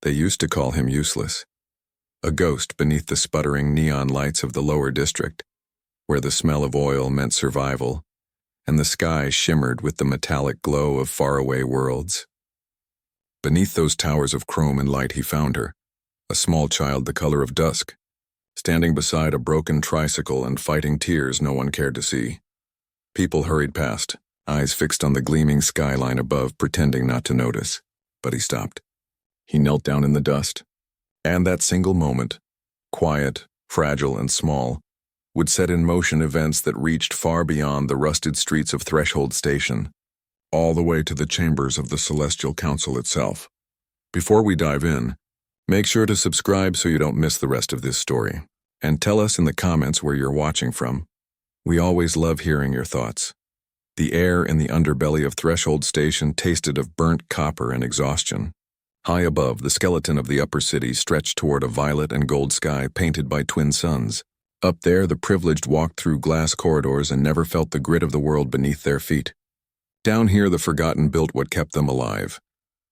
They used to call him useless. A ghost beneath the sputtering neon lights of the lower district, where the smell of oil meant survival, and the sky shimmered with the metallic glow of faraway worlds. Beneath those towers of chrome and light he found her, a small child the color of dusk, standing beside a broken tricycle and fighting tears no one cared to see. People hurried past, eyes fixed on the gleaming skyline above, pretending not to notice. But he stopped. He knelt down in the dust, and that single moment, quiet, fragile, and small, would set in motion events that reached far beyond the rusted streets of Threshold Station, all the way to the chambers of the Celestial Council itself. Before we dive in, make sure to subscribe so you don't miss the rest of this story, and tell us in the comments where you're watching from. We always love hearing your thoughts. The air in the underbelly of Threshold Station tasted of burnt copper and exhaustion. High above, the skeleton of the upper city stretched toward a violet and gold sky painted by twin suns. Up there, the privileged walked through glass corridors and never felt the grit of the world beneath their feet. Down here, the forgotten built what kept them alive.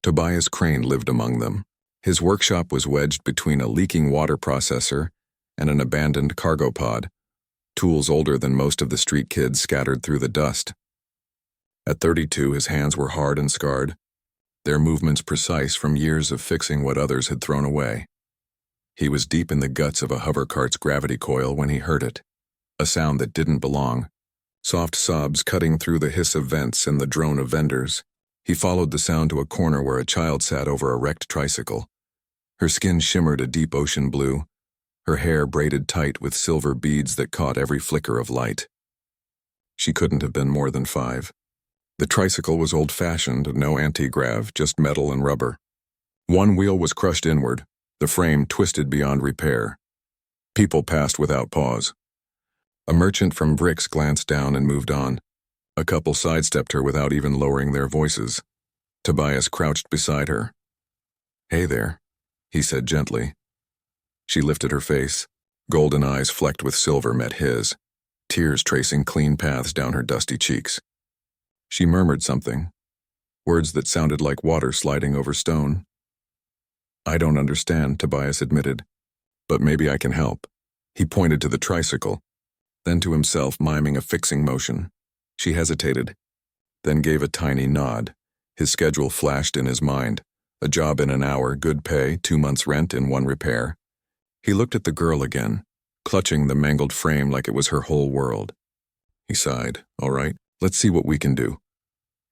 Tobias Crane lived among them. His workshop was wedged between a leaking water processor and an abandoned cargo pod, tools older than most of the street kids scattered through the dust. At 32, his hands were hard and scarred, their movements precise from years of fixing what others had thrown away. He was deep in the guts of a hovercart's gravity coil when he heard it, a sound that didn't belong, soft sobs cutting through the hiss of vents and the drone of vendors. He followed the sound to a corner where a child sat over a wrecked tricycle. Her skin shimmered a deep ocean blue, her hair braided tight with silver beads that caught every flicker of light. She couldn't have been more than 5. The tricycle was old-fashioned, no anti-grav, just metal and rubber. One wheel was crushed inward, the frame twisted beyond repair. People passed without pause. A merchant from bricks glanced down and moved on. A couple sidestepped her without even lowering their voices. Tobias crouched beside her. "Hey there," he said gently. She lifted her face. Golden eyes flecked with silver met his, tears tracing clean paths down her dusty cheeks. She murmured something, words that sounded like water sliding over stone. "I don't understand," Tobias admitted, "but maybe I can help." He pointed to the tricycle, then to himself, miming a fixing motion. She hesitated, then gave a tiny nod. His schedule flashed in his mind. A job in an hour, good pay, 2 months' rent in 1 repair. He looked at the girl again, clutching the mangled frame like it was her whole world. He sighed. "All right, let's see what we can do."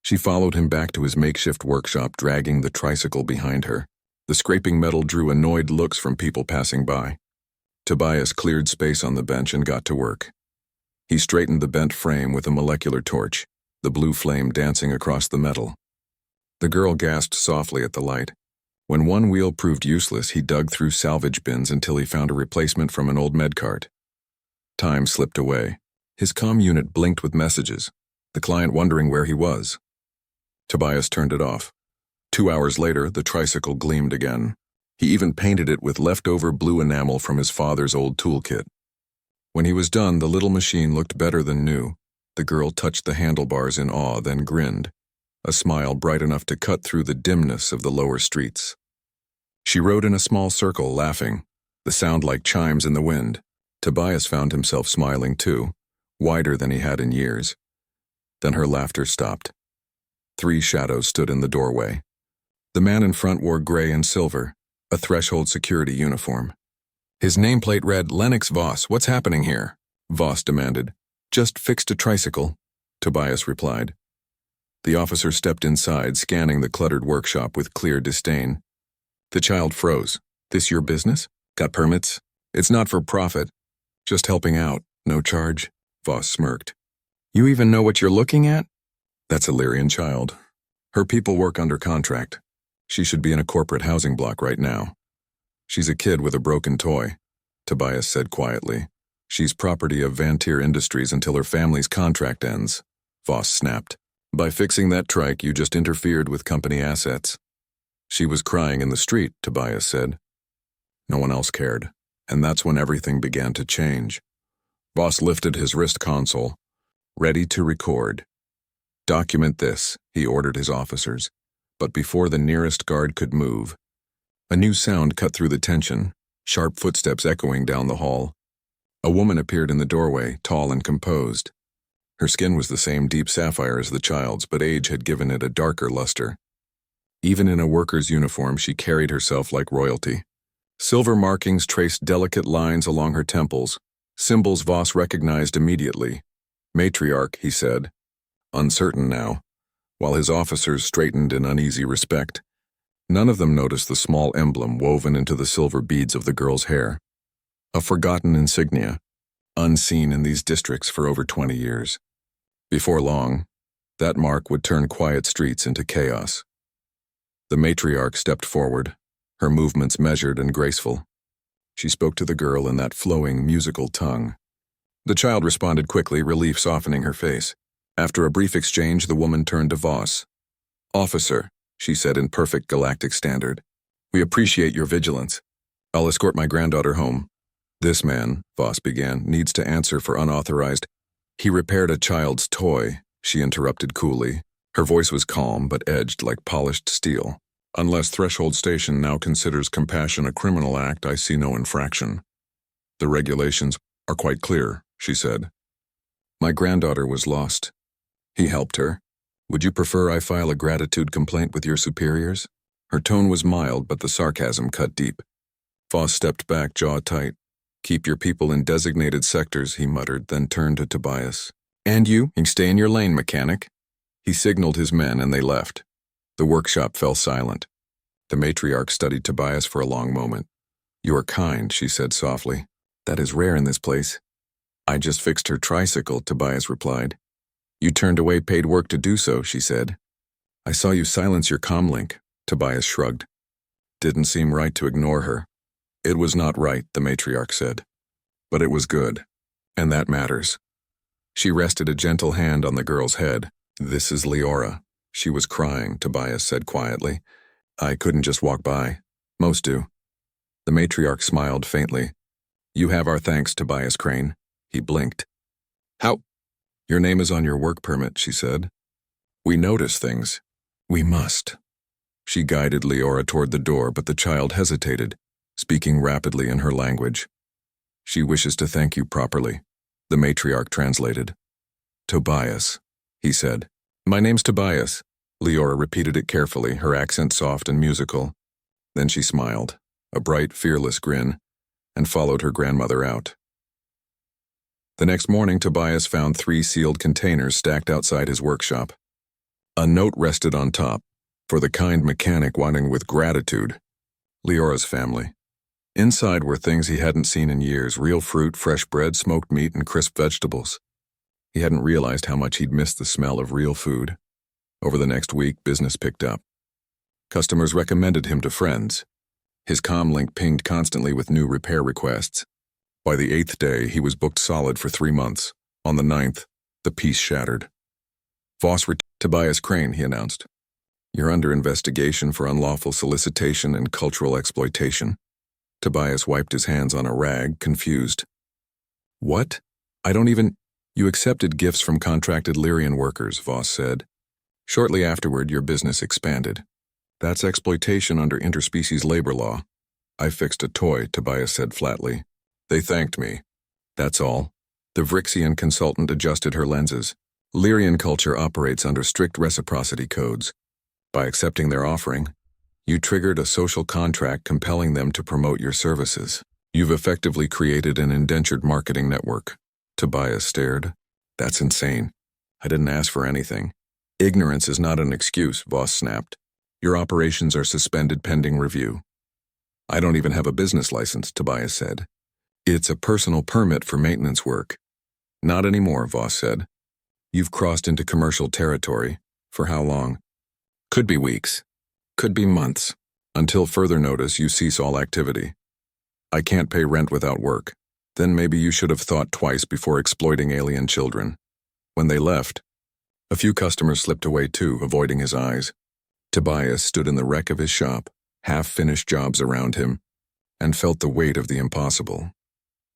She followed him back to his makeshift workshop, dragging the tricycle behind her. The scraping metal drew annoyed looks from people passing by. Tobias cleared space on the bench and got to work. He straightened the bent frame with a molecular torch, the blue flame dancing across the metal. The girl gasped softly at the light. When one wheel proved useless, he dug through salvage bins until he found a replacement from an old medcart. Time slipped away. His comm unit blinked with messages, the client wondering where he was. Tobias turned it off. 2 hours later, the tricycle gleamed again. He even painted it with leftover blue enamel from his father's old toolkit. When he was done, the little machine looked better than new. The girl touched the handlebars in awe, then grinned, a smile bright enough to cut through the dimness of the lower streets. She rode in a small circle, laughing, the sound like chimes in the wind. Tobias found himself smiling too, wider than he had in years. Then her laughter stopped. 3 shadows stood in the doorway. The man in front wore gray and silver, a Threshold security uniform. His nameplate read, "Lennox Voss, what's happening here?" Voss demanded. "Just fixed a tricycle," Tobias replied. The officer stepped inside, scanning the cluttered workshop with clear disdain. The child froze. "This your business? Got permits? It's not for profit. Just helping out, no charge." Voss smirked. "You even know what you're looking at?" "That's a Lyrian child. Her people work under contract. She should be in a corporate housing block right now." "She's a kid with a broken toy," Tobias said quietly. "She's property of Vantier Industries until her family's contract ends," Voss snapped. "By fixing that trike, you just interfered with company assets." "She was crying in the street," Tobias said. No one else cared, and that's when everything began to change. Voss lifted his wrist console. "Ready to record. Document this," he ordered his officers. But before the nearest guard could move, A new sound cut through the tension, sharp footsteps echoing down the hall. A woman appeared in the doorway, tall and composed. Her skin was the same deep sapphire as the child's, but age had given it a darker luster. Even in a worker's uniform, she carried herself like royalty. Silver markings traced delicate lines along her temples, symbols Voss recognized immediately. Matriarch, he said, uncertain now, while his officers straightened in uneasy respect. None of them noticed the small emblem woven into the silver beads of the girl's hair. A forgotten insignia, unseen in these districts for over 20 years. Before long, that mark would turn quiet streets into chaos. The matriarch stepped forward, her movements measured and graceful. She spoke to the girl in that flowing, musical tongue. The child responded quickly, relief softening her face. After a brief exchange, the woman turned to Voss. "Officer," she said in perfect galactic standard, "we appreciate your vigilance. I'll escort my granddaughter home." "This man," Voss began, "needs to answer for unauthorized—" "He repaired a child's toy," she interrupted coolly. Her voice was calm but edged like polished steel. "Unless Threshold Station now considers compassion a criminal act, I see no infraction. The regulations are quite clear," she said. "My granddaughter was lost." He helped her. "Would you prefer I file a gratitude complaint with your superiors?" Her tone was mild, but the sarcasm cut deep. Voss stepped back, jaw tight. "Keep your people in designated sectors," he muttered, then turned to Tobias. "And you stay in your lane, mechanic." He signaled his men and they left. The workshop fell silent. The matriarch studied Tobias for a long moment. "You are kind," she said softly. "That is rare in this place." "I just fixed her tricycle," Tobias replied. "You turned away paid work to do so," she said. "I saw you silence your comlink," Tobias shrugged. Didn't seem right to ignore her. "It was not right," the matriarch said. "But it was good. And that matters." She rested a gentle hand on the girl's head. "This is Leora." She was crying, Tobias said quietly. "I couldn't just walk by. Most do." The matriarch smiled faintly. "You have our thanks, Tobias Crane." He blinked. "How?" "Your name is on your work permit," she said. "We notice things. We must." She guided Leora toward the door, but the child hesitated, speaking rapidly in her language. "She wishes to thank you properly," the matriarch translated. "Tobias," he said. "My name's Tobias." Leora repeated it carefully, her accent soft and musical. Then she smiled, a bright, fearless grin, and followed her grandmother out. The next morning, Tobias found 3 sealed containers stacked outside his workshop. A note rested on top, "For the kind mechanic wanting with gratitude, Leora's family." Inside were things he hadn't seen in years: real fruit, fresh bread, smoked meat, and crisp vegetables. He hadn't realized how much he'd missed the smell of real food. Over the next week, business picked up. Customers recommended him to friends. His comlink pinged constantly with new repair requests. By the 8th day, he was booked solid for 3 months. On the 9th, the peace shattered. "Voss Tobias Crane," he announced. "You're under investigation for unlawful solicitation and cultural exploitation." Tobias wiped his hands on a rag, confused. "What? I don't even—" "You accepted gifts from contracted Lyrian workers," Voss said. "Shortly afterward, your business expanded. That's exploitation under interspecies labor law." "I fixed a toy," Tobias said flatly. "They thanked me. That's all." The Vrixian consultant adjusted her lenses. "Lyrian culture operates under strict reciprocity codes. By accepting their offering, you triggered a social contract compelling them to promote your services. You've effectively created an indentured marketing network." Tobias stared. "That's insane. I didn't ask for anything." "Ignorance is not an excuse," Voss snapped. "Your operations are suspended pending review." "I don't even have a business license," Tobias said. "It's a personal permit for maintenance work." "Not anymore," Voss said. "You've crossed into commercial territory." "For how long?" "Could be weeks. Could be months. Until further notice, you cease all activity." "I can't pay rent without work." "Then maybe you should have thought twice before exploiting alien children." When they left, a few customers slipped away too, avoiding his eyes. Tobias stood in the wreck of his shop, half-finished jobs around him, and felt the weight of the impossible.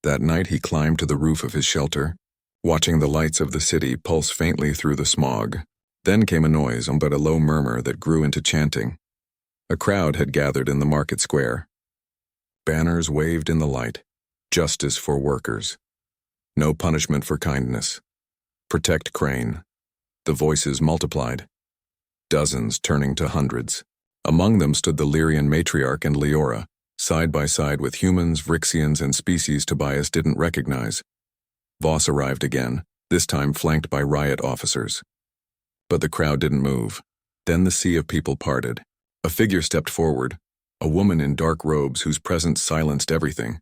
That night he climbed to the roof of his shelter, watching the lights of the city pulse faintly through the smog. Then came a noise, but a low murmur that grew into chanting. A crowd had gathered in the market square. Banners waved in the light. Justice for workers. No punishment for kindness. Protect Crane. The voices multiplied. Dozens turning to hundreds. Among them stood the Lyrian matriarch and Leora, side by side with humans, Vrixians, and species Tobias didn't recognize. Voss arrived again, this time flanked by riot officers. But the crowd didn't move. Then the sea of people parted. A figure stepped forward, a woman in dark robes whose presence silenced everything.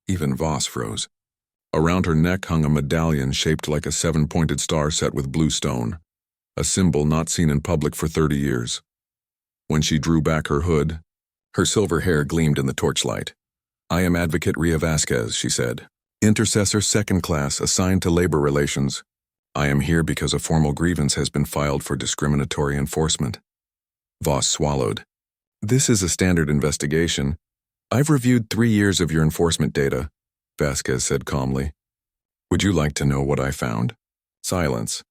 Even Voss froze. Around her neck hung a medallion shaped like a 7-pointed star set with blue stone, a symbol not seen in public for 30 years. When she drew back her hood, her silver hair gleamed in the torchlight. "I am Advocate Ria Vasquez," she said. "Intercessor second class assigned to labor relations. I am here because a formal grievance has been filed for discriminatory enforcement." Voss swallowed. "This is a standard investigation. I've reviewed 3 years of your enforcement data," Vasquez said calmly. "Would you like to know what I found?" Silence.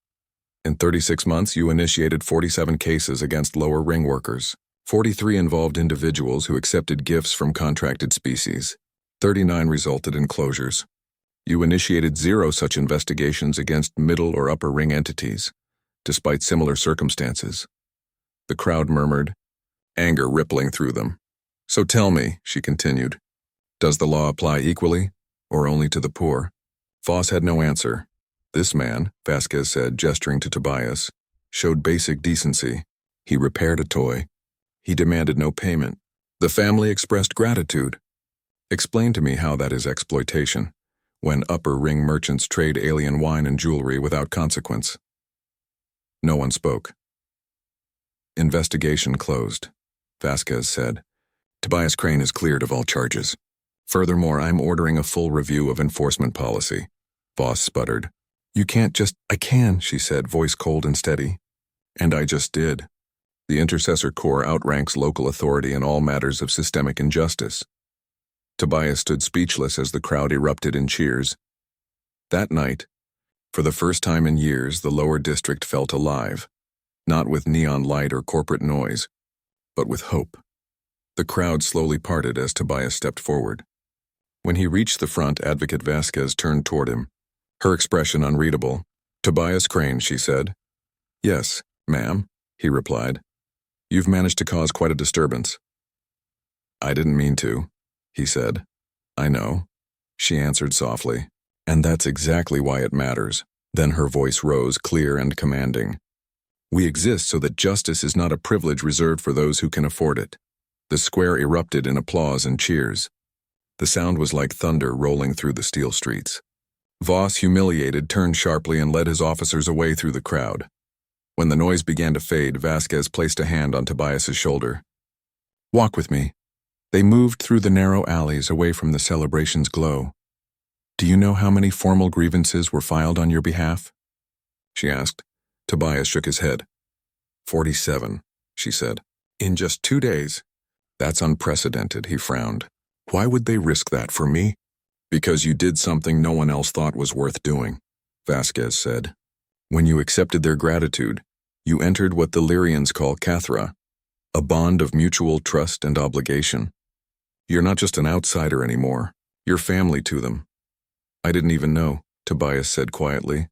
"In 36 months, you initiated 47 cases against lower ring workers. 43 involved individuals who accepted gifts from contracted species. 39 resulted in closures. You initiated 0 such investigations against middle or upper ring entities, despite similar circumstances." The crowd murmured, anger rippling through them. "So tell me," she continued, "does the law apply equally, or only to the poor?" Voss had no answer. "This man," Vasquez said, gesturing to Tobias, "showed basic decency. He repaired a toy. He demanded no payment. The family expressed gratitude. Explain to me how that is exploitation, when upper ring merchants trade alien wine and jewelry without consequence." No one spoke. "Investigation closed," Vasquez said. "Tobias Crane is cleared of all charges. Furthermore, I'm ordering a full review of enforcement policy." Voss sputtered. "You can't just—" "I can," she said, voice cold and steady. "And I just did. The Intercessor Corps outranks local authority in all matters of systemic injustice." Tobias stood speechless as the crowd erupted in cheers. That night, for the first time in years, the lower district felt alive, not with neon light or corporate noise, but with hope. The crowd slowly parted as Tobias stepped forward. When he reached the front, Advocate Vasquez turned toward him, her expression unreadable. "Tobias Crane," she said. "Yes, ma'am," he replied. "You've managed to cause quite a disturbance." "I didn't mean to," he said. "I know," she answered softly. "And that's exactly why it matters." Then her voice rose, clear and commanding. "We exist so that justice is not a privilege reserved for those who can afford it." The square erupted in applause and cheers. The sound was like thunder rolling through the steel streets. Voss, humiliated, turned sharply and led his officers away through the crowd. When the noise began to fade, Vasquez placed a hand on Tobias's shoulder. "Walk with me." They moved through the narrow alleys away from the celebration's glow. "Do you know how many formal grievances were filed on your behalf?" she asked. Tobias shook his head. 47, she said. "In just 2 days." "That's unprecedented," he frowned. "Why would they risk that for me?" "Because you did something no one else thought was worth doing," Vasquez said. "When you accepted their gratitude, you entered what the Lyrians call Cathra, a bond of mutual trust and obligation. You're not just an outsider anymore. You're family to them." "I didn't even know," Tobias said quietly.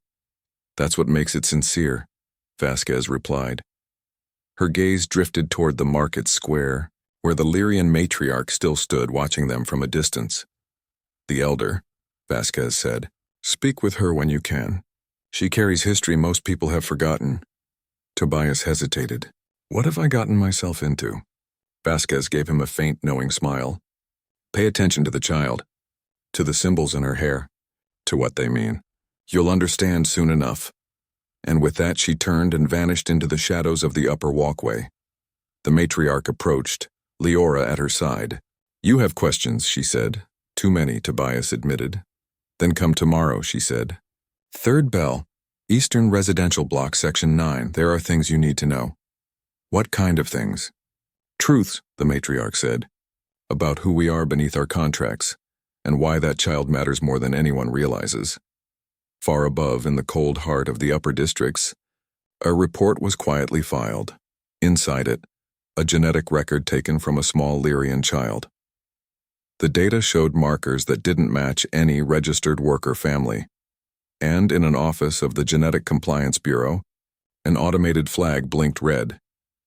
"That's what makes it sincere," Vasquez replied. Her gaze drifted toward the market square, where the Lyrian matriarch still stood watching them from a distance. "The elder," Vasquez said. "Speak with her when you can. She carries history most people have forgotten." Tobias hesitated. "What have I gotten myself into?" Vasquez gave him a faint, knowing smile. "Pay attention to the child, to the symbols in her hair, to what they mean. You'll understand soon enough." And with that she turned and vanished into the shadows of the upper walkway. The matriarch approached, Leora at her side. "You have questions," she said. "Too many," Tobias admitted. "Then come tomorrow," she said. "Third bell, Eastern Residential Block, Section 9. There are things you need to know." "What kind of things?" "Truths," the matriarch said, "about who we are beneath our contracts, and why that child matters more than anyone realizes." Far above, in the cold heart of the upper districts, a report was quietly filed. Inside it, a genetic record taken from a small Lyrian child. The data showed markers that didn't match any registered worker family, and in an office of the Genetic Compliance Bureau, an automated flag blinked red,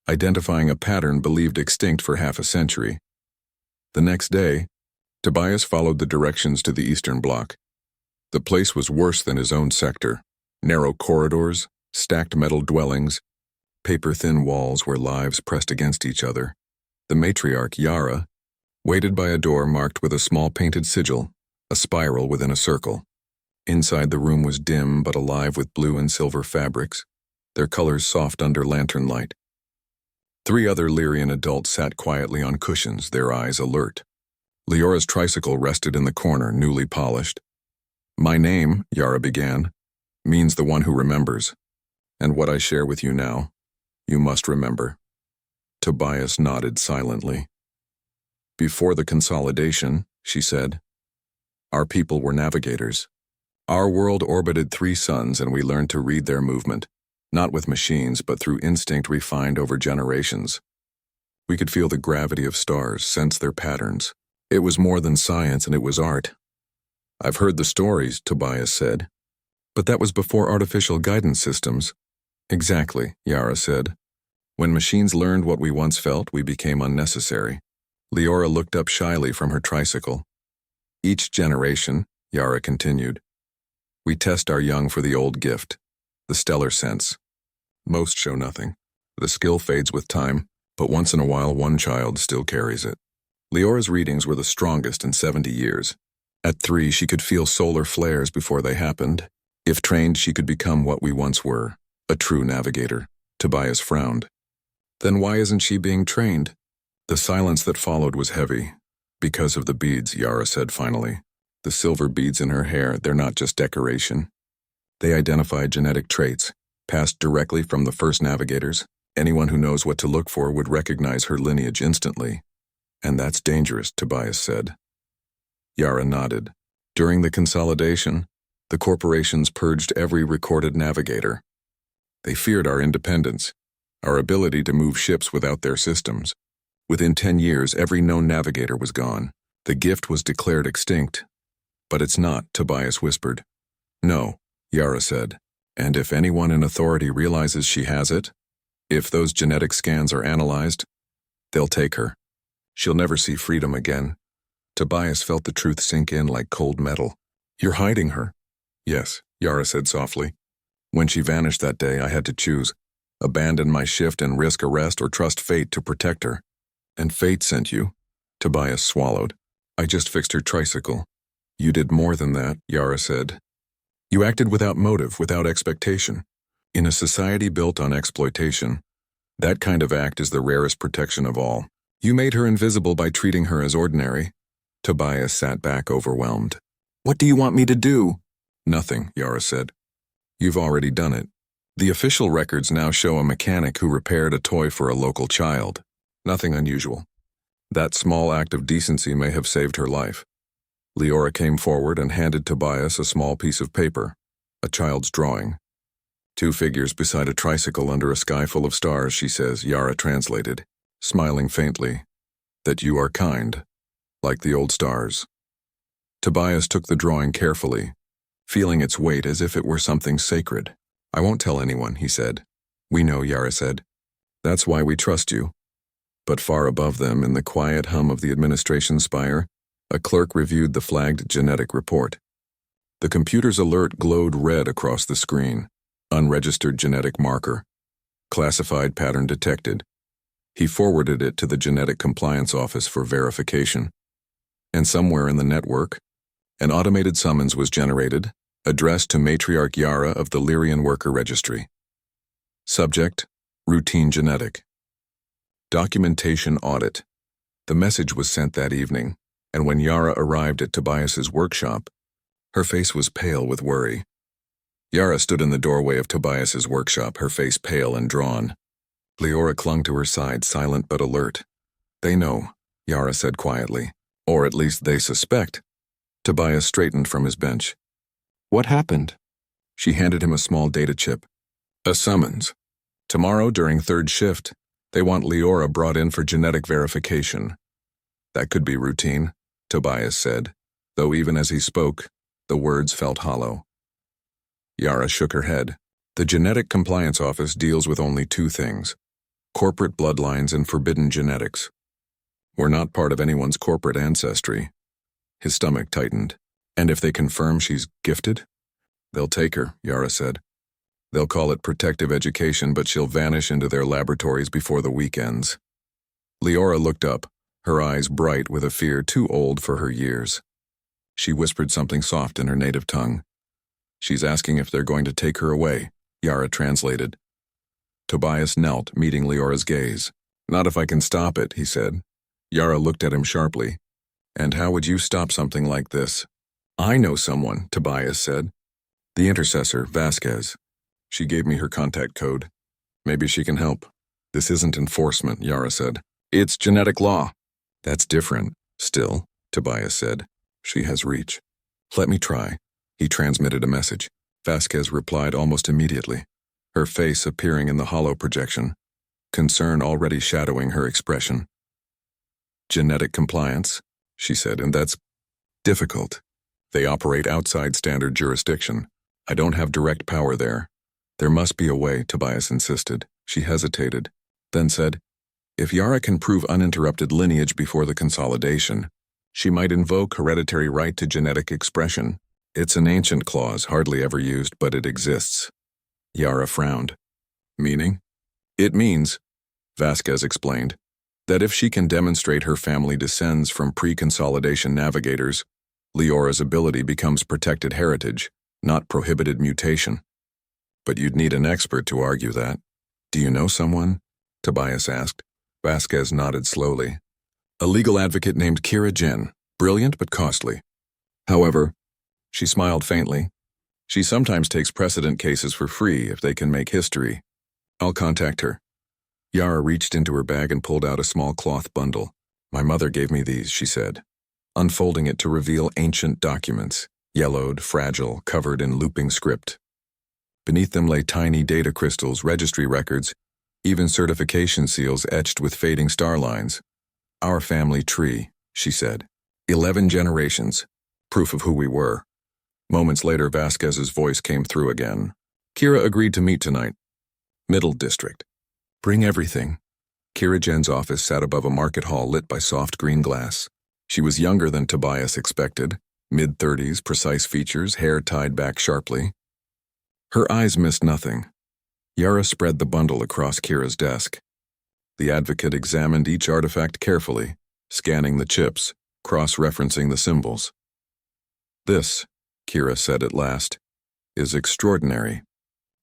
identifying a pattern believed extinct for half a century. The next day, Tobias followed the directions to the Eastern Bloc. The place was worse than his own sector. Narrow corridors, stacked metal dwellings, paper-thin walls where lives pressed against each other. The matriarch, Yara, waited by a door marked with a small painted sigil, a spiral within a circle. Inside the room was dim but alive with blue and silver fabrics, their colors soft under lantern light. 3 other Lyrian adults sat quietly on cushions, their eyes alert. Leora's tricycle rested in the corner, newly polished. "My name," Yara began, "means the one who remembers. And what I share with you now, you must remember." Tobias nodded silently. "Before the consolidation," she said, "our people were navigators. Our world orbited 3 suns and we learned to read their movement, not with machines but through instinct refined over generations. We could feel the gravity of stars, sense their patterns. It was more than science and it was art." "I've heard the stories," Tobias said. "But that was before artificial guidance systems." "Exactly," Yara said. "When machines learned what we once felt, we became unnecessary." Leora looked up shyly from her tricycle. "Each generation," Yara continued, "we test our young for the old gift, the stellar sense. Most show nothing. The skill fades with time, but once in a while one child still carries it." Leora's readings were the strongest in 70 years. At 3, she could feel solar flares before they happened. If trained, she could become what we once were, a true navigator. Tobias frowned. "Then why isn't she being trained?" The silence that followed was heavy. "Because of the beads," Yara said finally. "The silver beads in her hair, they're not just decoration. They identify genetic traits, passed directly from the first navigators. Anyone who knows what to look for would recognize her lineage instantly. And that's dangerous," Tobias said. Yara nodded. "During the consolidation, the corporations purged every recorded navigator. They feared our independence, our ability to move ships without their systems. Within 10 years, every known navigator was gone. The gift was declared extinct." "But it's not," Tobias whispered. "No," Yara said. "And if anyone in authority realizes she has it, if those genetic scans are analyzed, they'll take her. She'll never see freedom again." Tobias felt the truth sink in like cold metal. "You're hiding her." "Yes," Yara said softly. "When she vanished that day, I had to choose. Abandon my shift and risk arrest or trust fate to protect her." "And fate sent you?" Tobias swallowed. "I just fixed her tricycle." "You did more than that," Yara said. "You acted without motive, without expectation. In a society built on exploitation, that kind of act is the rarest protection of all. You made her invisible by treating her as ordinary." Tobias sat back overwhelmed. "What do you want me to do?" "Nothing," Yara said. "You've already done it. The official records now show a mechanic who repaired a toy for a local child. Nothing unusual. That small act of decency may have saved her life." Leora came forward and handed Tobias a small piece of paper, a child's drawing. 2 figures beside a tricycle under a sky full of stars, she says, Yara translated, smiling faintly. "That you are kind, like the old stars." Tobias took the drawing carefully, feeling its weight as if it were something sacred. "I won't tell anyone," he said. "We know," Yara said. "That's why we trust you." But far above them, in the quiet hum of the administration spire, a clerk reviewed the flagged genetic report. The computer's alert glowed red across the screen. Unregistered genetic marker. Classified pattern detected. He forwarded it to the Genetic Compliance Office for verification. And somewhere in the network, an automated summons was generated, addressed to Matriarch Yara of the Lyrian Worker Registry. Subject: routine genetic. Documentation audit. The message was sent that evening, and when Yara arrived at Tobias's workshop, her face was pale with worry. Yara stood in the doorway of Tobias's workshop, her face pale and drawn. Leora clung to her side, silent but alert. "They know," Yara said quietly. "Or at least they suspect." Tobias straightened from his bench. "What happened?" She handed him a small data chip. "A summons. Tomorrow during 3rd shift, They want Leora brought in for genetic verification. That could be routine, Tobias said, though even as he spoke, the words felt hollow. Yara shook her head. The Genetic Compliance Office deals with only two things: corporate bloodlines and forbidden genetics. We're not part of anyone's corporate ancestry. His stomach tightened. And if they confirm she's gifted? They'll take her, Yara said. They'll call it protective education, but she'll vanish into their laboratories before the week ends. Leora looked up, her eyes bright with a fear too old for her years. She whispered something soft in her native tongue. She's asking if they're going to take her away, Yara translated. Tobias knelt, meeting Leora's gaze. Not if I can stop it, he said. Yara looked at him sharply. And how would you stop something like this? I know someone, Tobias said. The intercessor, Vasquez. She gave me her contact code. Maybe she can help. This isn't enforcement, Yara said. It's genetic law. That's different. Still, Tobias said. She has reach. Let me try. He transmitted a message. Vasquez replied almost immediately, her face appearing in the hollow projection, concern already shadowing her expression. Genetic compliance, she said, and that's difficult. They operate outside standard jurisdiction. I don't have direct power there. There must be a way, Tobias insisted. She hesitated, then said, if Yara can prove uninterrupted lineage before the consolidation, she might invoke hereditary right to genetic expression. It's an ancient clause, hardly ever used, but it exists. Yara frowned. Meaning? It means, Vasquez explained, that if she can demonstrate her family descends from pre-consolidation navigators, Leora's ability becomes protected heritage, not prohibited mutation. But you'd need an expert to argue that. Do you know someone? Tobias asked. Vasquez nodded slowly. A legal advocate named Kira Jen, brilliant but costly. However, she smiled faintly. She sometimes takes precedent cases for free if they can make history. I'll contact her. Yara reached into her bag and pulled out a small cloth bundle. My mother gave me these, she said, unfolding it to reveal ancient documents, yellowed, fragile, covered in looping script. Beneath them lay tiny data crystals, registry records, even certification seals etched with fading star lines. Our family tree, she said. 11 generations, proof of who we were. Moments later, Vasquez's voice came through again. Kira agreed to meet tonight. Middle District. Bring everything. Kira Jen's office sat above a market hall lit by soft green glass. She was younger than Tobias expected, mid-30s, precise features, hair tied back sharply. Her eyes missed nothing. Yara spread the bundle across Kira's desk. The advocate examined each artifact carefully, scanning the chips, cross-referencing the symbols. This, Kira said at last, is extraordinary.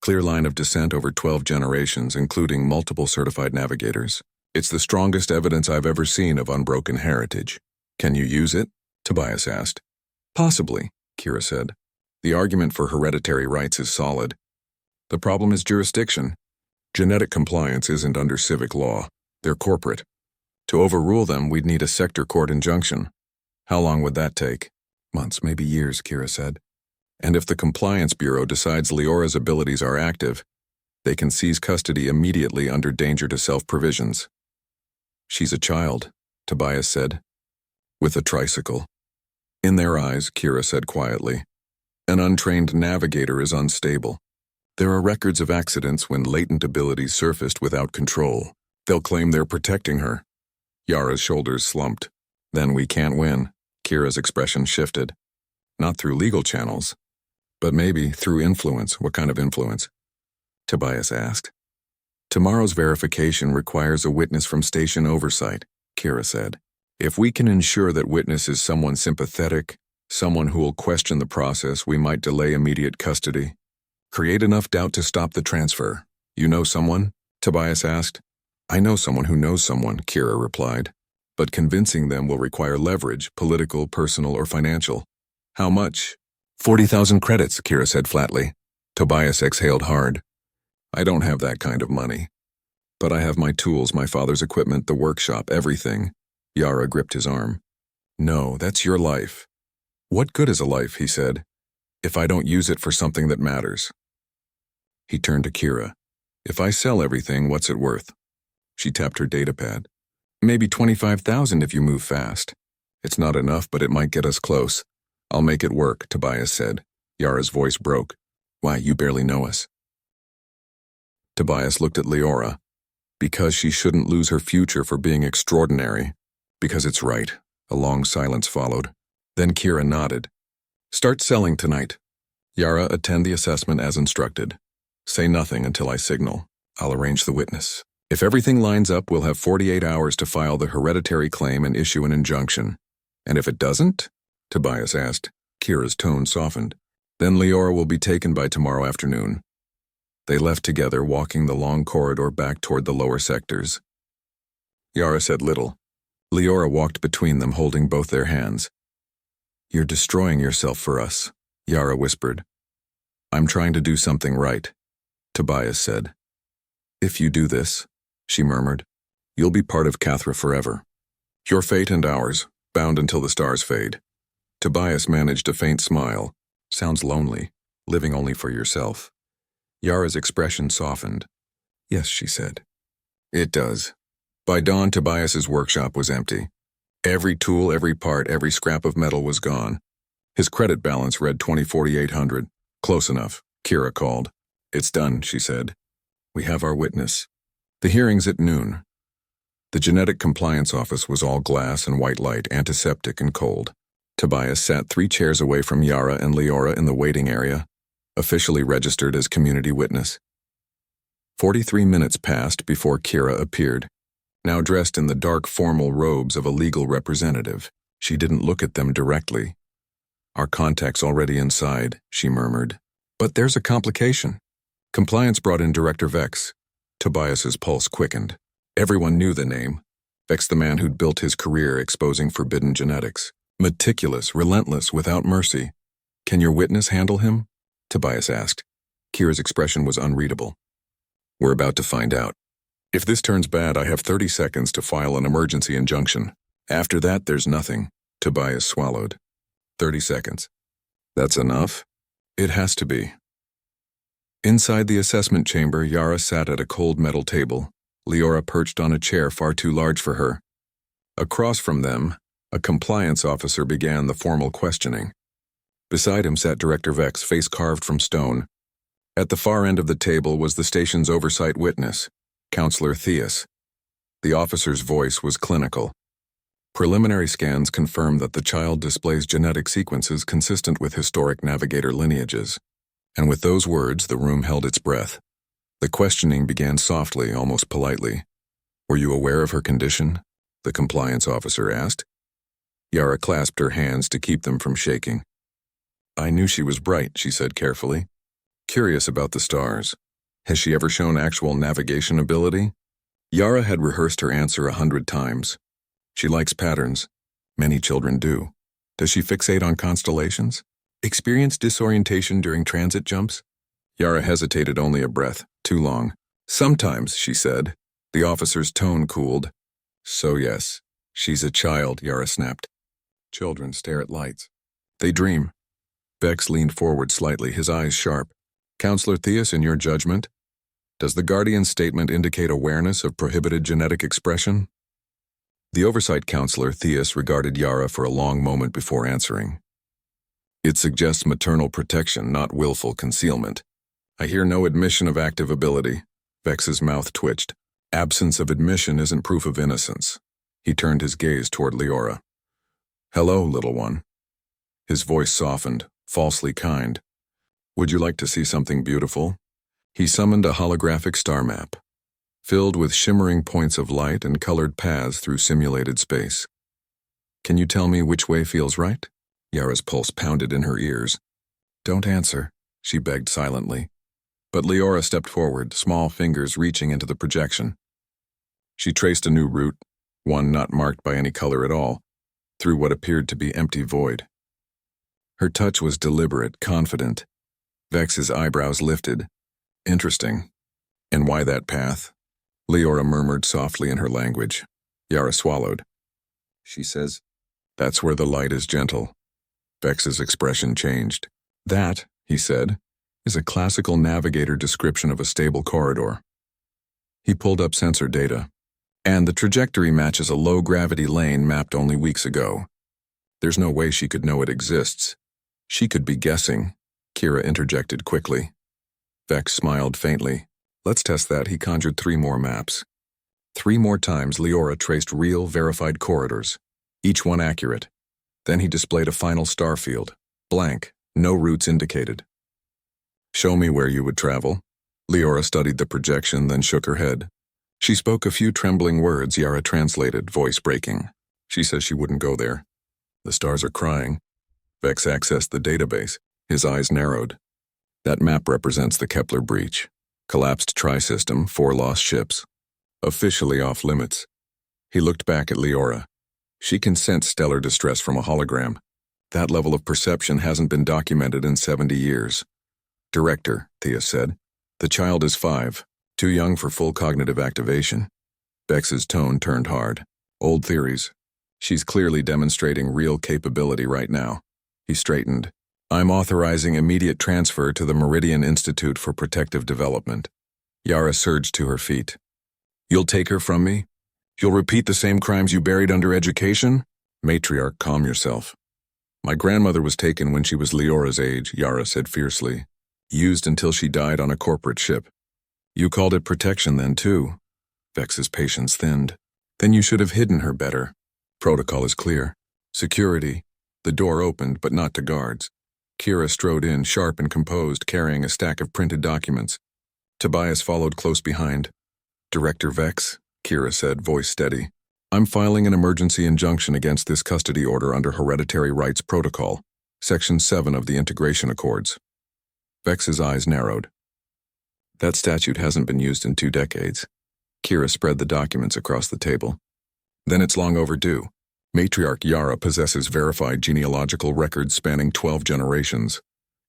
Clear line of descent over 12 generations, including multiple certified navigators. It's the strongest evidence I've ever seen of unbroken heritage. Can you use it? Tobias asked. Possibly, Kira said. The argument for hereditary rights is solid. The problem is jurisdiction. Genetic compliance isn't under civic law. They're corporate. To overrule them, we'd need a sector court injunction. How long would that take? Months, maybe years, Kira said. And if the Compliance Bureau decides Leora's abilities are active, they can seize custody immediately under danger to self provisions. She's a child, Tobias said. With a tricycle. In their eyes, Kira said quietly, an untrained navigator is unstable. There are records of accidents when latent abilities surfaced without control. They'll claim they're protecting her. Yara's shoulders slumped. Then we can't win. Kira's expression shifted. Not through legal channels, but maybe through influence. What kind of influence? Tobias asked. Tomorrow's verification requires a witness from station oversight, Kira said. If we can ensure that witness is someone sympathetic, someone who will question the process, we might delay immediate custody. Create enough doubt to stop the transfer. You know someone? Tobias asked. I know someone who knows someone, Kira replied. But convincing them will require leverage, political, personal, or financial. How much? 40,000 credits, Kira said flatly. Tobias exhaled hard. I don't have that kind of money. But I have my tools, my father's equipment, the workshop, everything. Yara gripped his arm. No, that's your life. What good is a life, he said, if I don't use it for something that matters? He turned to Kira. If I sell everything, what's it worth? She tapped her datapad. Maybe 25,000 if you move fast. It's not enough, but it might get us close. I'll make it work, Tobias said. Yara's voice broke. Why, you barely know us. Tobias looked at Leora. Because she shouldn't lose her future for being extraordinary. Because it's right. A long silence followed. Then Kira nodded. Start selling tonight. Yara, attend the assessment as instructed. Say nothing until I signal. I'll arrange the witness. If everything lines up, we'll have 48 hours to file the hereditary claim and issue an injunction. And if it doesn't? Tobias asked. Kira's tone softened. Then Leora will be taken by tomorrow afternoon. They left together, walking the long corridor back toward the lower sectors. Yara said little. Leora walked between them, holding both their hands. You're destroying yourself for us, Yara whispered. I'm trying to do something right, Tobias said. If you do this, she murmured, you'll be part of Cathra forever. Your fate and ours, bound until the stars fade. Tobias managed a faint smile. Sounds lonely, living only for yourself. Yara's expression softened. Yes, she said. It does. By dawn, Tobias's workshop was empty. Every tool, every part, every scrap of metal was gone. His credit balance read 20,4,800. Close enough, Kira called. It's done, she said. We have our witness. The hearing's at noon. The genetic compliance office was all glass and white light, antiseptic and cold. Tobias sat 3 chairs away from Yara and Leora in the waiting area, officially registered as community witness. 43 minutes passed before Kira appeared. Now dressed in the dark formal robes of a legal representative, she didn't look at them directly. Our contact's already inside, she murmured. But there's a complication. Compliance brought in Director Vex. Tobias's pulse quickened. Everyone knew the name. Vex, the man who'd built his career exposing forbidden genetics. Meticulous, relentless, without mercy. Can your witness handle him? Tobias asked. Kira's expression was unreadable. We're about to find out. If this turns bad, I have 30 seconds to file an emergency injunction. After that, there's nothing. Tobias swallowed. 30 seconds. That's enough? It has to be. Inside the assessment chamber, Yara sat at a cold metal table. Leora perched on a chair far too large for her. Across from them, a compliance officer began the formal questioning. Beside him sat Director Vex, face carved from stone. At the far end of the table was the station's oversight witness, Counselor Theus. The officer's voice was clinical. Preliminary scans confirmed that the child displays genetic sequences consistent with historic navigator lineages. And with those words, the room held its breath. The questioning began softly, almost politely. Were you aware of her condition? The compliance officer asked. Yara clasped her hands to keep them from shaking. I knew she was bright, she said carefully. Curious about the stars. Has she ever shown actual navigation ability? Yara had rehearsed her answer 100 times. She likes patterns. Many children do. Does she fixate on constellations? Experience disorientation during transit jumps? Yara hesitated only a breath, too long. Sometimes, she said. The officer's tone cooled. So yes, she's a child, Yara snapped. Children stare at lights. They dream. Vex leaned forward slightly, his eyes sharp. Counselor Theus, in your judgment, does the Guardian's statement indicate awareness of prohibited genetic expression? The oversight counselor, Theus, regarded Yara for a long moment before answering. It suggests maternal protection, not willful concealment. I hear no admission of active ability. Vex's mouth twitched. Absence of admission isn't proof of innocence. He turned his gaze toward Leora. Hello, little one. His voice softened, falsely kind. Would you like to see something beautiful? He summoned a holographic star map, filled with shimmering points of light and colored paths through simulated space. Can you tell me which way feels right? Yara's pulse pounded in her ears. Don't answer, she begged silently. But Leora stepped forward, small fingers reaching into the projection. She traced a new route, one not marked by any color at all, through what appeared to be empty void. Her touch was deliberate, confident. Vex's eyebrows lifted. Interesting. And why that path? Leora murmured softly in her language. Yara swallowed. She says, that's where the light is gentle. Vex's expression changed. That, he said, is a classical navigator description of a stable corridor. He pulled up sensor data. And the trajectory matches a low-gravity lane mapped only weeks ago. There's no way she could know it exists. She could be guessing, Kira interjected quickly. Vex smiled faintly. Let's test that. He conjured 3 more maps. 3 more times Leora traced real, verified corridors, each one accurate. Then he displayed a final star field, blank, no routes indicated. Show me where you would travel. Leora studied the projection, then shook her head. She spoke a few trembling words Yara translated, voice breaking. She says she wouldn't go there. The stars are crying. Vex accessed the database. His eyes narrowed. That map represents the Kepler breach. Collapsed tri-system, 4 lost ships. Officially off limits. He looked back at Leora. She can sense stellar distress from a hologram. That level of perception hasn't been documented in 70 years. Director, Thea said. The child is 5, too young for full cognitive activation. Vex's tone turned hard. Old theories. She's clearly demonstrating real capability right now. He straightened. I'm authorizing immediate transfer to the Meridian Institute for Protective Development. Yara surged to her feet. You'll take her from me? You'll repeat the same crimes you buried under education? Matriarch, calm yourself. My grandmother was taken when she was Leora's age, Yara said fiercely. Used until she died on a corporate ship. You called it protection then, too. Vex's patience thinned. Then you should have hidden her better. Protocol is clear. Security. The door opened, but not to guards. Kira strode in, sharp and composed, carrying a stack of printed documents. Tobias followed close behind. Director Vex, Kira said, voice steady. I'm filing an emergency injunction against this custody order under Hereditary Rights Protocol, Section 7 of the Integration Accords. Vex's eyes narrowed. That statute hasn't been used in 2 decades. Kira spread the documents across the table. Then it's long overdue. Matriarch Yara possesses verified genealogical records spanning 12 generations,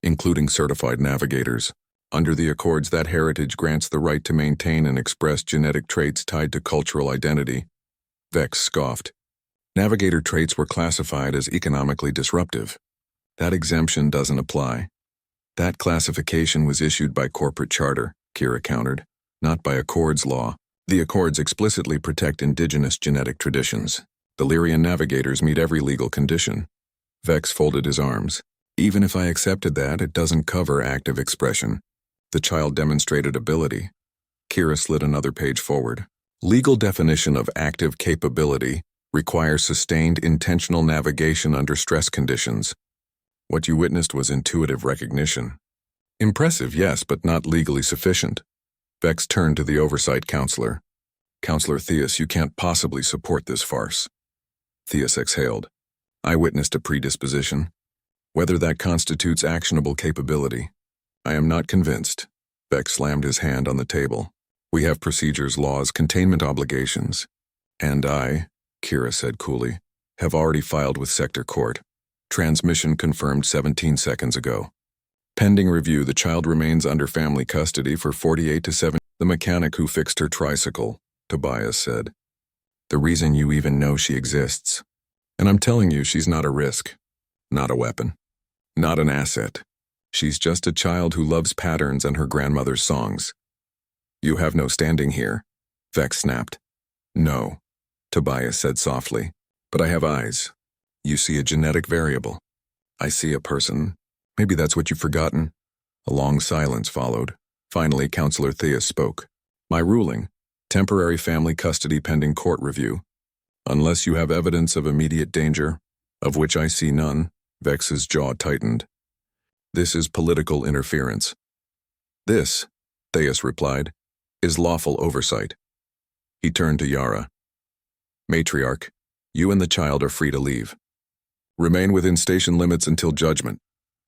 including certified navigators. Under the Accords, that heritage grants the right to maintain and express genetic traits tied to cultural identity. Vex scoffed. Navigator traits were classified as economically disruptive. That exemption doesn't apply. That classification was issued by corporate charter, Kira countered, not by Accords law. The Accords explicitly protect indigenous genetic traditions. The Lyrian navigators meet every legal condition. Vex folded his arms. Even if I accepted that, it doesn't cover active expression. The child demonstrated ability. Kira slid another page forward. Legal definition of active capability requires sustained intentional navigation under stress conditions. What you witnessed was intuitive recognition. Impressive, yes, but not legally sufficient. Vex turned to the oversight counselor. Counselor Theus, you can't possibly support this farce. Theus exhaled. I witnessed a predisposition. Whether that constitutes actionable capability, I am not convinced. Vex slammed his hand on the table. We have procedures, laws, containment obligations. And I, Kira said coolly, have already filed with Sector Court. Transmission confirmed 17 seconds ago. Pending review, the child remains under family custody for 48 to 7. The mechanic who fixed her tricycle, Tobias said. The reason you even know she exists. And I'm telling you, she's not a risk. Not a weapon. Not an asset. She's just a child who loves patterns and her grandmother's songs. You have no standing here, Vex snapped. No, Tobias said softly, but I have eyes. You see a genetic variable. I see a person. Maybe that's what you've forgotten. A long silence followed. Finally, Counselor Theus spoke. My ruling, temporary family custody pending court review. Unless you have evidence of immediate danger, of which I see none, Vex's jaw tightened. This is political interference. This, Theus replied, is lawful oversight. He turned to Yara. Matriarch, you and the child are free to leave. Remain within station limits until judgment.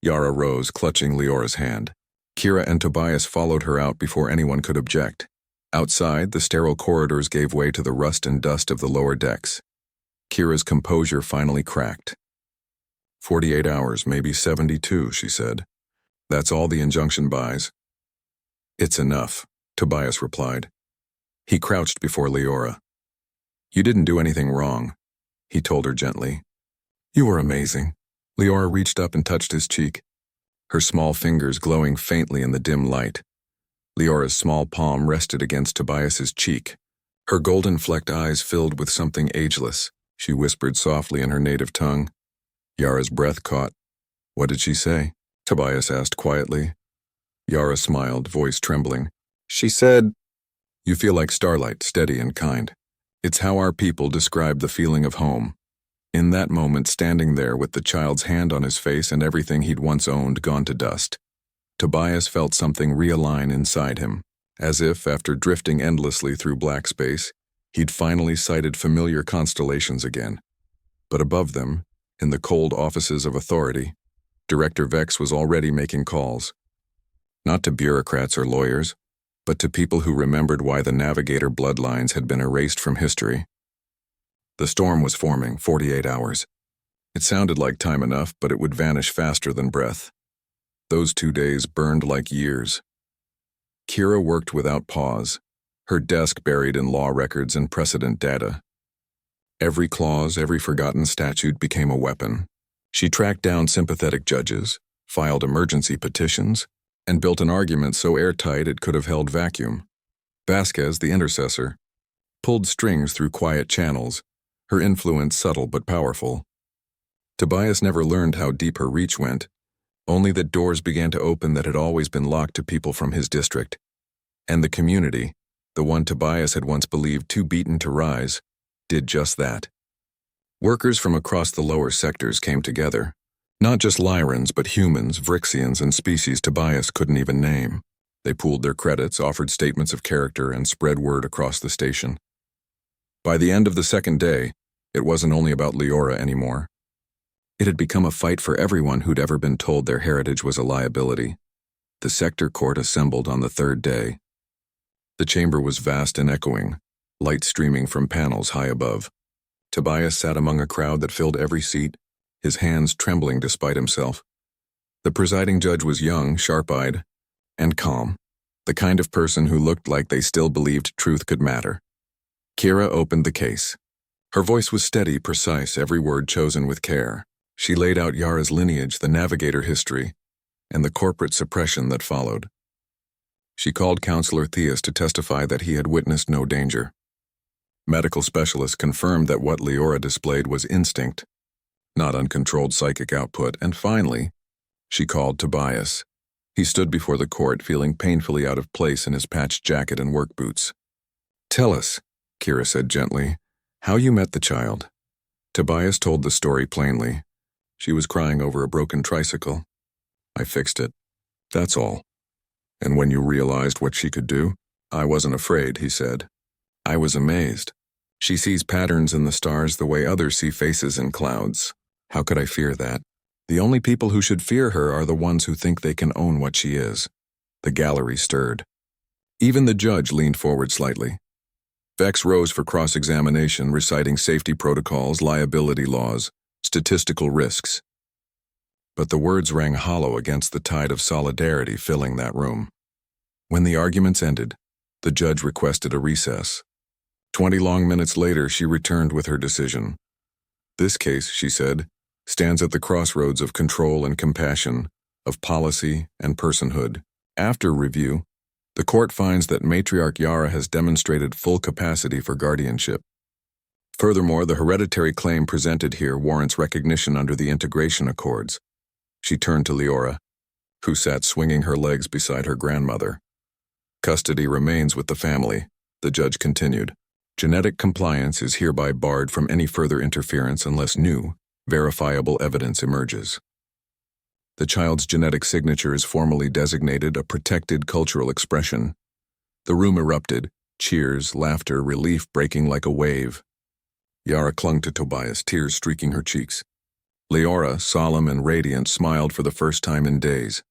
Yara rose, clutching Leora's hand. Kira and Tobias followed her out before anyone could object. Outside, the sterile corridors gave way to the rust and dust of the lower decks. Kira's composure finally cracked. 48 hours, maybe 72, she said. That's all the injunction buys. It's enough, Tobias replied. He crouched before Leora. You didn't do anything wrong, he told her gently. You were amazing. Leora reached up and touched his cheek, her small fingers glowing faintly in the dim light. Leora's small palm rested against Tobias's cheek, Her golden-flecked eyes filled with something ageless. She whispered softly in her native tongue. Yara's breath caught. "What did she say?" Tobias asked quietly. Yara smiled, voice trembling. "She said, 'You feel like starlight, steady and kind.' It's how our people describe the feeling of home." In that moment, standing there with the child's hand on his face and everything he'd once owned gone to dust, Tobias felt something realign inside him, as if, after drifting endlessly through black space, he'd finally sighted familiar constellations again. But above them, in the cold offices of authority, Director Vex was already making calls. Not to bureaucrats or lawyers, but to people who remembered why the Navigator bloodlines had been erased from history. The storm was forming, 48 hours. It sounded like time enough, but it would vanish faster than breath. Those 2 days burned like years. Kira worked without pause, her desk buried in law records and precedent data. Every clause, every forgotten statute became a weapon. She tracked down sympathetic judges, filed emergency petitions, and built an argument so airtight it could have held vacuum. Vasquez, the intercessor, pulled strings through quiet channels, her influence subtle but powerful. Tobias never learned how deep her reach went, only that doors began to open that had always been locked to people from his district. And the community, the one Tobias had once believed too beaten to rise, did just that. Workers from across the lower sectors came together. Not just Lyrans, but humans, Vrixians, and species Tobias couldn't even name. They pooled their credits, offered statements of character, and spread word across the station. By the end of the second day, it wasn't only about Leora anymore. It had become a fight for everyone who'd ever been told their heritage was a liability. The sector court assembled on the third day. The chamber was vast and echoing, light streaming from panels high above. Tobias sat among a crowd that filled every seat, his hands trembling despite himself. The presiding judge was young, sharp-eyed, and calm, the kind of person who looked like they still believed truth could matter. Kira opened the case. Her voice was steady, precise, every word chosen with care. She laid out Yara's lineage, the Navigator history, and the corporate suppression that followed. She called Counselor Theus to testify that he had witnessed no danger. Medical specialists confirmed that what Leora displayed was instinct, not uncontrolled psychic output, and finally, she called Tobias. He stood before the court, feeling painfully out of place in his patched jacket and work boots. "Tell us," Kira said gently, "how you met the child." Tobias told the story plainly. She was crying over a broken tricycle. "I fixed it. That's all. And when you realized what she could do?" "I wasn't afraid," he said. "I was amazed. She sees patterns in the stars the way others see faces in clouds. How could I fear that? The only people who should fear her are the ones who think they can own what she is." The gallery stirred. Even the judge leaned forward slightly. Vex rose for cross-examination, reciting safety protocols, liability laws, statistical risks. But the words rang hollow against the tide of solidarity filling that room. When the arguments ended, the judge requested a recess. 20 long minutes later, she returned with her decision. "This case," she said, "stands at the crossroads of control and compassion, of policy and personhood. After review, the court finds that Matriarch Yara has demonstrated full capacity for guardianship. Furthermore, the hereditary claim presented here warrants recognition under the integration accords." She turned to Leora, who sat swinging her legs beside her grandmother. "Custody remains with the family," the judge continued. "Genetic compliance is hereby barred from any further interference unless new, verifiable evidence emerges. The child's genetic signature is formally designated a protected cultural expression." The room erupted, cheers, laughter, relief breaking like a wave. Yara clung to Tobias, tears streaking her cheeks. Leora, solemn and radiant, smiled for the first time in days.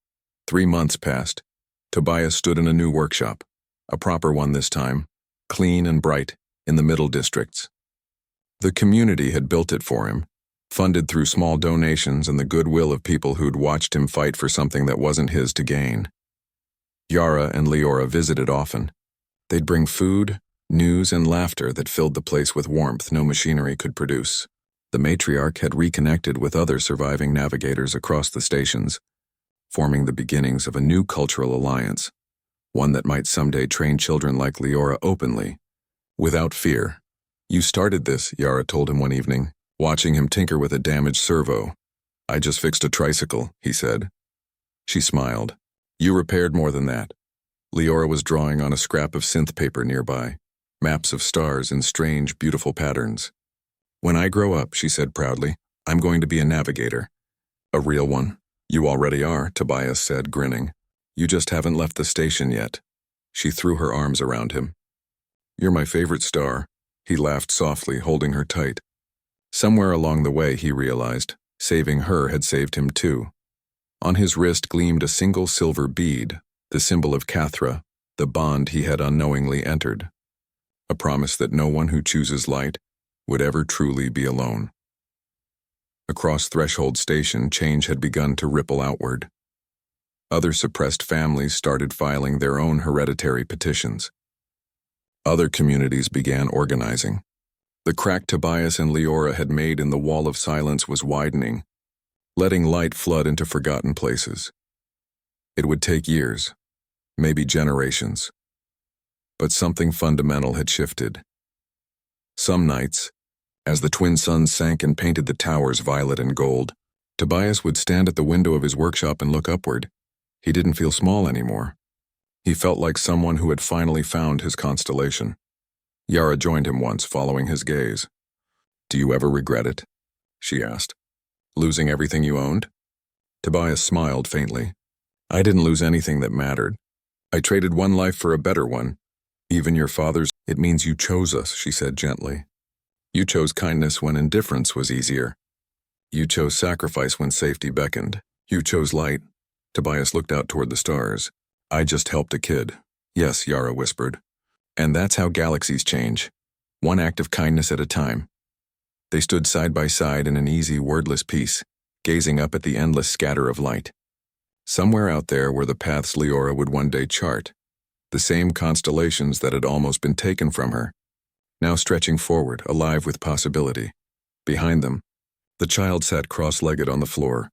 3 months passed. Tobias stood in a new workshop, a proper one this time, clean and bright, in the middle districts. The community had built it for him, funded through small donations and the goodwill of people who'd watched him fight for something that wasn't his to gain. Yara and Leora visited often. They'd bring food, news, and laughter that filled the place with warmth no machinery could produce. The matriarch had reconnected with other surviving navigators across the stations, forming the beginnings of a new cultural alliance, one that might someday train children like Leora openly, Without fear. You started this, Yara told him one evening, watching him tinker with a damaged servo. I just fixed a tricycle, he said. She smiled. You repaired more than that. Leora was drawing on a scrap of synth paper nearby, maps of stars in strange, beautiful patterns. When I grow up, she said proudly, I'm going to be a navigator. A real one. You already are, Tobias said, grinning. You just haven't left the station yet. She threw her arms around him. You're my favorite star. He laughed softly, holding her tight. Somewhere along the way, he realized, saving her had saved him too. On his wrist gleamed a single silver bead, the symbol of Cathra, the bond he had unknowingly entered. A promise that no one who chooses light would ever truly be alone. Across Threshold Station, change had begun to ripple outward. Other suppressed families started filing their own hereditary petitions. Other communities began organizing. The crack Tobias and Leora had made in the wall of silence was widening, letting light flood into forgotten places. It would take years, maybe generations. But something fundamental had shifted. Some nights, as the twin suns sank and painted the towers violet and gold, Tobias would stand at the window of his workshop and look upward. He didn't feel small anymore. He felt like someone who had finally found his constellation. Yara joined him once, following his gaze. Do you ever regret it? She asked. Losing everything you owned? Tobias smiled faintly. I didn't lose anything that mattered. I traded one life for a better one. Even your father's. It means you chose us, she said gently. You chose kindness when indifference was easier. You chose sacrifice when safety beckoned. You chose light. Tobias looked out toward the stars. I just helped a kid. Yes, Yara whispered. And that's how galaxies change. One act of kindness at a time. They stood side by side in an easy, wordless peace, gazing up at the endless scatter of light. Somewhere out there were the paths Leora would one day chart, the same constellations that had almost been taken from her, now stretching forward, alive with possibility. Behind them, the child sat cross-legged on the floor,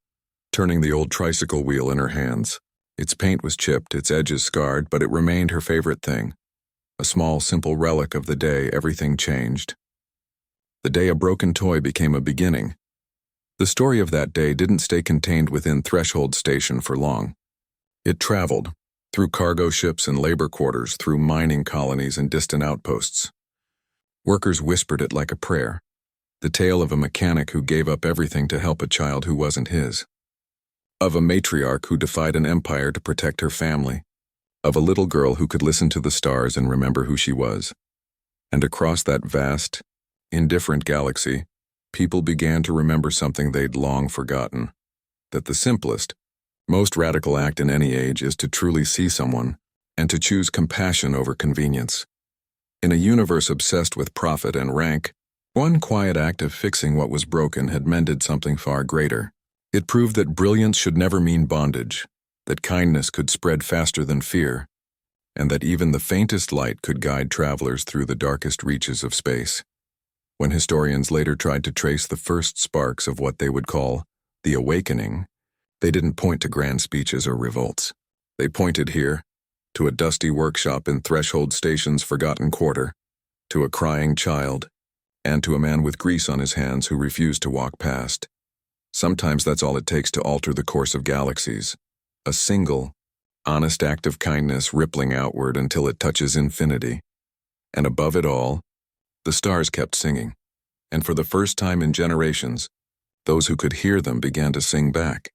turning the old tricycle wheel in her hands. Its paint was chipped, its edges scarred, but it remained her favorite thing. A small, simple relic of the day everything changed. The day a broken toy became a beginning. The story of that day didn't stay contained within Threshold Station for long. It traveled, through cargo ships and labor quarters, through mining colonies and distant outposts. Workers whispered it like a prayer, the tale of a mechanic who gave up everything to help a child who wasn't his. Of a matriarch who defied an empire to protect her family. Of a little girl who could listen to the stars and remember who she was. And across that vast, indifferent galaxy, people began to remember something they'd long forgotten. That the simplest, most radical act in any age is to truly see someone, and to choose compassion over convenience. In a universe obsessed with profit and rank, one quiet act of fixing what was broken had mended something far greater. It proved that brilliance should never mean bondage, that kindness could spread faster than fear, and that even the faintest light could guide travelers through the darkest reaches of space. When historians later tried to trace the first sparks of what they would call the awakening, they didn't point to grand speeches or revolts. They pointed here, to a dusty workshop in Threshold Station's forgotten quarter, to a crying child, and to a man with grease on his hands who refused to walk past. Sometimes that's all it takes to alter the course of galaxies. A single, honest act of kindness rippling outward until it touches infinity. And above it all, the stars kept singing. And for the first time in generations, those who could hear them began to sing back.